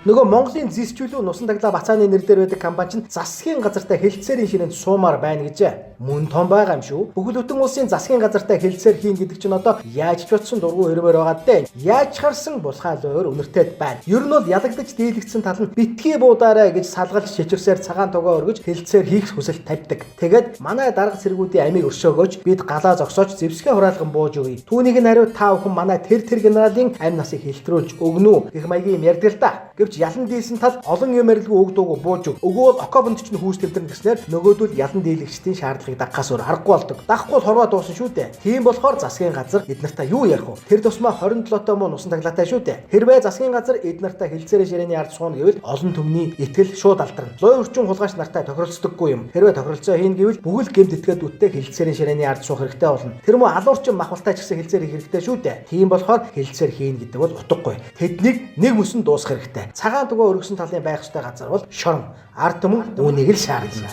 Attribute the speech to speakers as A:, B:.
A: Нөгөө Монголын зэсчүүлүү Нусан Таглаа Бацааны нэр дээр байдаг компани чинь засгийн газартай хэлэлцээрийн ширээнд суумаар байна гэж мөн том байгаа юм шүү. Бүхэл бүтэн улсын засгийн газартай хэлэлцээр хийн гэдэг чинь одоо яаж ч утсан дургу хэрвээр байгаа дээ. Яаж харсан булхаал өөр үнэртэйд байна. Ер нь бол ялагдаж дийлэгдсэн тал нь битгий буудаарай гэж салгалж шичвсээр цагаан тугаа өргөж хэлэлцээр хийх хүсэл тавьдаг. Тэгээд манай дарга цэргүүдийн амийг өршөөгөөж бид галаа зогсоож зэвсгээ хураалган бууж өгье. Түүнийг нь хариу та бүхэн манай тэр генералын амь насыг хэлтрүүлж өгнө гэх маягийн юм ярьдаг л да. Гэвч ялан дийлсэн тал олон юм ярилгүй өгдөөг бууж өг. Өгөөл окопонд ч хүүс тэмдэрнэ гэснээр нөгөөдөл ялан дийлэгчдийн шаардлагыг дагахаас өөр аргагүй болдог. Дахгүй л хорвоо дуусан шүү дээ. Тийм болохоор засгийн газар эднэртээ юу ярих вэ? Тэр тусмаа 27-той муу Нусан Таглаатай шүү дээ. Хэрвээ засгийн газар эднэртээ хэлэлцээрийн ширээний ард сууна гэвэл олон түмний итгэл шууд алдарна. Лой өрчин хулгайч нартай тохиролцдоггүй юм. Хэрвээ тохиролцоо хийн гэвэл бүгд гэмт итгэдүүдтэй хэлэлцээрийн ширээний ард суух хэрэгтэй болно. Тэр муу алуурчин махалтай ч гэсэн хэлэлцээр хийх хэрэгтэй шүү дээ. Тийм болохоор хэлэлцээр хийн гэдэг бол утгагүй. Тэднийг нэг мөсөн дуусгах хэрэгтэй. Цагаан тугаа өргөсөн талын байх ёстой газар бол шорон. Ард түмэн үүнийг л шаардна.